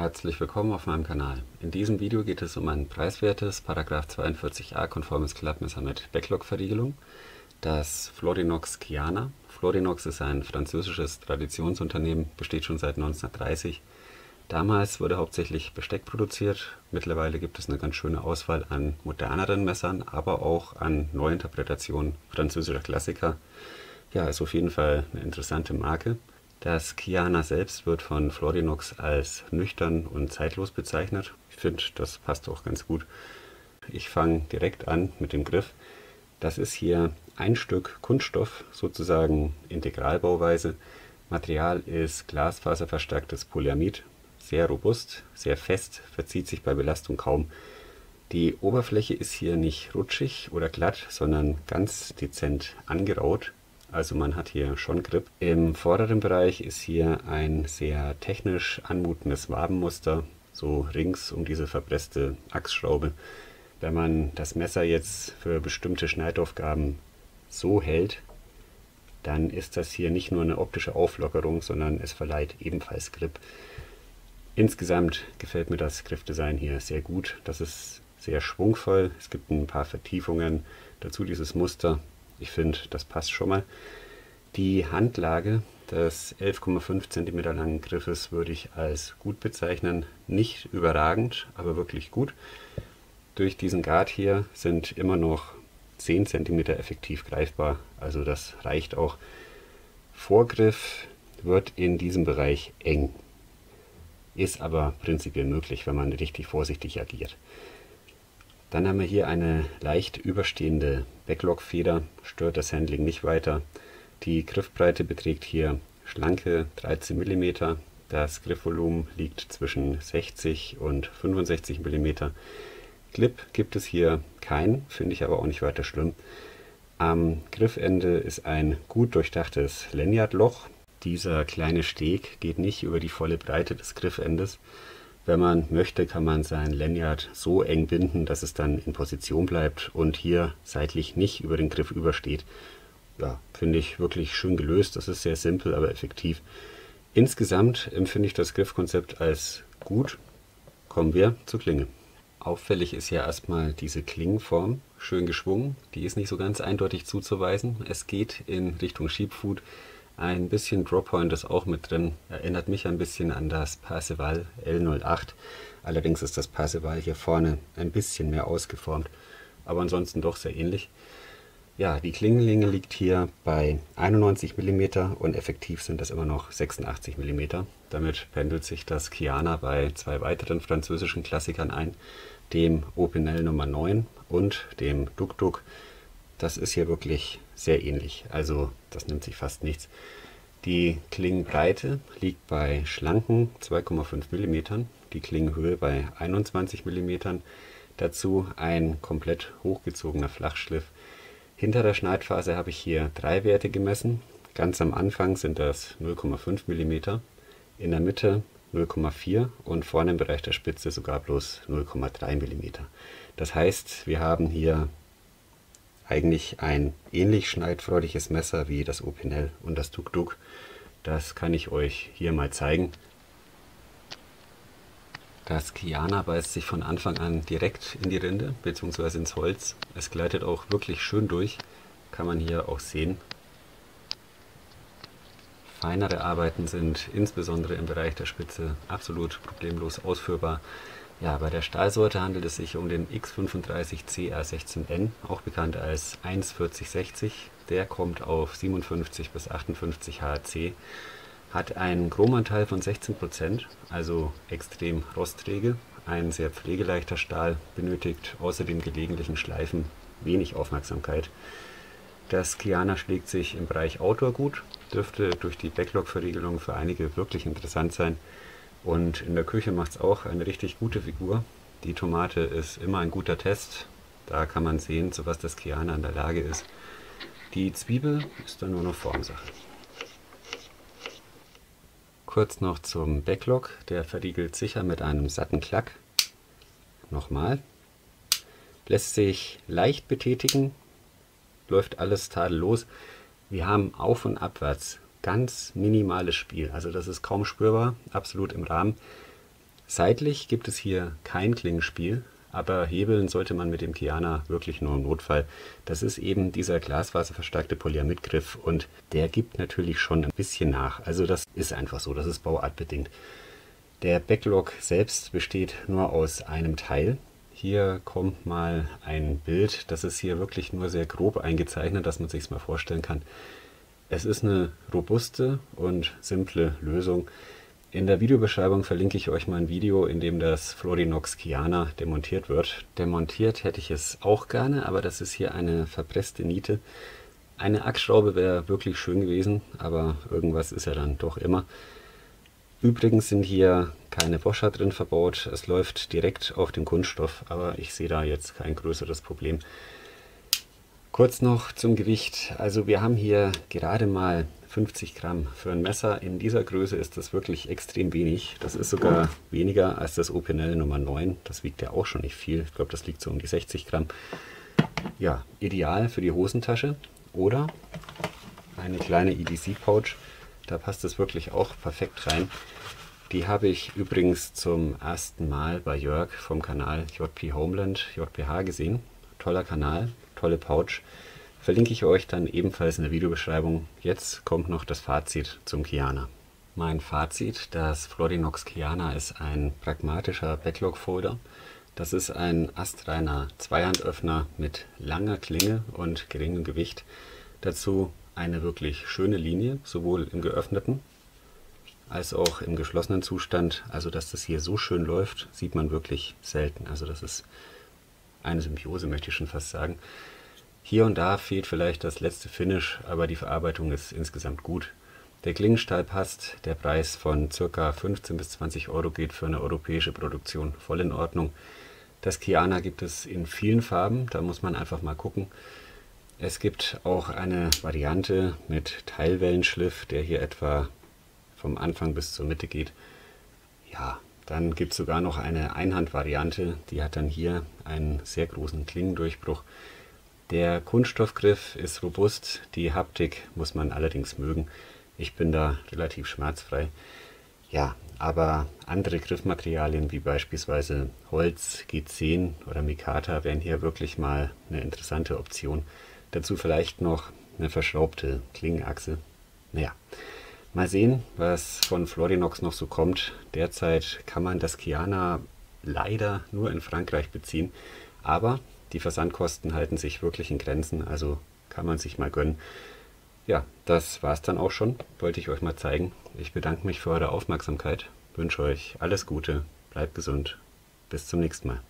herzlich willkommen auf meinem Kanal. In diesem Video geht es um ein preiswertes § 42a konformes Klappmesser mit Backlog-Verriegelung, das Florinox Kiana. Florinox ist ein französisches Traditionsunternehmen, besteht schon seit 1930. Damals wurde hauptsächlich Besteck produziert, mittlerweile gibt es eine ganz schöne Auswahl an moderneren Messern, aber auch an Neuinterpretationen französischer Klassiker. Ja, ist auf jeden Fall eine interessante Marke. Das Kiana selbst wird von Florinox als nüchtern und zeitlos bezeichnet. Ich finde, das passt auch ganz gut. Ich fange direkt an mit dem Griff. Das ist hier ein Stück Kunststoff, sozusagen Integralbauweise. Material ist glasfaserverstärktes Polyamid, sehr robust, sehr fest, verzieht sich bei Belastung kaum. Die Oberfläche ist hier nicht rutschig oder glatt, sondern ganz dezent angeraut. Also man hat hier schon Grip. Im vorderen Bereich ist hier ein sehr technisch anmutendes Wabenmuster, so rings um diese verpresste Achsschraube. Wenn man das Messer jetzt für bestimmte Schneidaufgaben so hält, dann ist das hier nicht nur eine optische Auflockerung, sondern es verleiht ebenfalls Grip. Insgesamt gefällt mir das Griffdesign hier sehr gut. Das ist sehr schwungvoll. Es gibt ein paar Vertiefungen, dazu dieses Muster. Ich finde, das passt schon mal. Die Handlage des 11,5 cm langen Griffes würde ich als gut bezeichnen. Nicht überragend, aber wirklich gut. Durch diesen Grat hier sind immer noch 10 cm effektiv greifbar, also das reicht auch. Vorgriff wird in diesem Bereich eng, ist aber prinzipiell möglich, wenn man richtig vorsichtig agiert. Dann haben wir hier eine leicht überstehende Backlog-Feder, stört das Handling nicht weiter. Die Griffbreite beträgt hier schlanke 13 mm, das Griffvolumen liegt zwischen 60 und 65 mm. Clip gibt es hier keinen, finde ich aber auch nicht weiter schlimm. Am Griffende ist ein gut durchdachtes Lanyardloch. Dieser kleine Steg geht nicht über die volle Breite des Griffendes. Wenn man möchte, kann man sein Lanyard so eng binden, dass es dann in Position bleibt und hier seitlich nicht über den Griff übersteht. Ja, finde ich wirklich schön gelöst. Das ist sehr simpel, aber effektiv. Insgesamt empfinde ich das Griffkonzept als gut. Kommen wir zur Klinge. Auffällig ist ja erstmal diese Klingenform, schön geschwungen. Die ist nicht so ganz eindeutig zuzuweisen. Es geht in Richtung Sheepfoot. Ein bisschen Droppoint ist auch mit drin, erinnert mich ein bisschen an das Parseval L08. Allerdings ist das Parseval hier vorne ein bisschen mehr ausgeformt, aber ansonsten doch sehr ähnlich. Ja, die Klingenlänge liegt hier bei 91 mm und effektiv sind das immer noch 86 mm. Damit pendelt sich das Kiana bei zwei weiteren französischen Klassikern ein, dem Opinel Nummer 9 und dem Duk Duk. Das ist hier wirklich sehr ähnlich, also das nimmt sich fast nichts. Die Klingenbreite liegt bei schlanken 2,5 mm, die Klingenhöhe bei 21 mm, dazu ein komplett hochgezogener Flachschliff. Hinter der Schneidphase habe ich hier drei Werte gemessen. Ganz am Anfang sind das 0,5 mm, in der Mitte 0,4 und vorne im Bereich der Spitze sogar bloß 0,3 mm. Das heißt, wir haben hier eigentlich ein ähnlich schneidfreudiges Messer wie das Opinel und das Duk Duk. Das kann ich euch hier mal zeigen. Das Kiana beißt sich von Anfang an direkt in die Rinde bzw. ins Holz. Es gleitet auch wirklich schön durch, kann man hier auch sehen. Feinere Arbeiten sind insbesondere im Bereich der Spitze absolut problemlos ausführbar. Ja, bei der Stahlsorte handelt es sich um den X35 CR16N, auch bekannt als 14060. Der kommt auf 57 bis 58 HRC, hat einen Chromanteil von 16%, also extrem rostträge. Ein sehr pflegeleichter Stahl, benötigt außer dem gelegentlichen Schleifen wenig Aufmerksamkeit. Das Kiana schlägt sich im Bereich Outdoor gut, dürfte durch die Backlog-Verriegelung für einige wirklich interessant sein. Und in der Küche macht es auch eine richtig gute Figur. Die Tomate ist immer ein guter Test. Da kann man sehen, zu was das Kiana in der Lage ist. Die Zwiebel ist dann nur noch Formsache. Kurz noch zum Backlog. Der verriegelt sicher mit einem satten Klack. Nochmal. Lässt sich leicht betätigen. Läuft alles tadellos. Wir haben auf- und abwärts ganz minimales Spiel. Also das ist kaum spürbar, absolut im Rahmen. Seitlich gibt es hier kein Klingenspiel, aber hebeln sollte man mit dem Kyana wirklich nur im Notfall. Das ist eben dieser glasfaserverstärkte Polyamidgriff und der gibt natürlich schon ein bisschen nach. Also das ist einfach so, das ist bauartbedingt. Der Backlog selbst besteht nur aus einem Teil. Hier kommt mal ein Bild, das ist hier wirklich nur sehr grob eingezeichnet, dass man sich es mal vorstellen kann. Es ist eine robuste und simple Lösung. In der Videobeschreibung verlinke ich euch mal ein Video, in dem das Florinox Kyana demontiert wird. Demontiert hätte ich es auch gerne, aber das ist hier eine verpresste Niete. Eine Achsschraube wäre wirklich schön gewesen, aber irgendwas ist ja dann doch immer. Übrigens sind hier keine Boscher drin verbaut, es läuft direkt auf den Kunststoff, aber ich sehe da jetzt kein größeres Problem. Kurz noch zum Gewicht, also wir haben hier gerade mal 50 Gramm. Für ein Messer in dieser Größe ist das wirklich extrem wenig. Das ist sogar weniger als das Opinel Nummer 9, das wiegt ja auch schon nicht viel, ich glaube das liegt so um die 60 Gramm. Ja, ideal für die Hosentasche oder eine kleine EDC-Pouch. Da passt es wirklich auch perfekt rein. Die habe ich übrigens zum ersten Mal bei Jörg vom Kanal JP Homeland, JPH gesehen. Toller Kanal, tolle Pouch. Verlinke ich euch dann ebenfalls in der Videobeschreibung. Jetzt kommt noch das Fazit zum Kyana. Mein Fazit, das Florinox Kyana ist ein pragmatischer Backlog-Folder. Das ist ein astreiner Zweihandöffner mit langer Klinge und geringem Gewicht. Dazu eine wirklich schöne Linie, sowohl im geöffneten als auch im geschlossenen Zustand. Also dass das hier so schön läuft, sieht man wirklich selten. Also das ist eine Symbiose, möchte ich schon fast sagen. Hier und da fehlt vielleicht das letzte Finish, aber die Verarbeitung ist insgesamt gut. Der Klingenstahl passt, der Preis von ca. 15 bis 20 Euro geht für eine europäische Produktion voll in Ordnung. Das Kyana gibt es in vielen Farben, da muss man einfach mal gucken. Es gibt auch eine Variante mit Teilwellenschliff, der hier etwa vom Anfang bis zur Mitte geht. Ja, dann gibt es sogar noch eine Einhandvariante, die hat dann hier einen sehr großen Klingendurchbruch. Der Kunststoffgriff ist robust, die Haptik muss man allerdings mögen. Ich bin da relativ schmerzfrei. Ja, aber andere Griffmaterialien wie beispielsweise Holz, G10 oder Mikata wären hier wirklich mal eine interessante Option. Dazu vielleicht noch eine verschraubte Klingenachse. Naja, mal sehen, was von Florinox noch so kommt. Derzeit kann man das Kyana leider nur in Frankreich beziehen, aber die Versandkosten halten sich wirklich in Grenzen, also kann man sich mal gönnen. Ja, das war's dann auch schon, wollte ich euch mal zeigen. Ich bedanke mich für eure Aufmerksamkeit, wünsche euch alles Gute, bleibt gesund, bis zum nächsten Mal.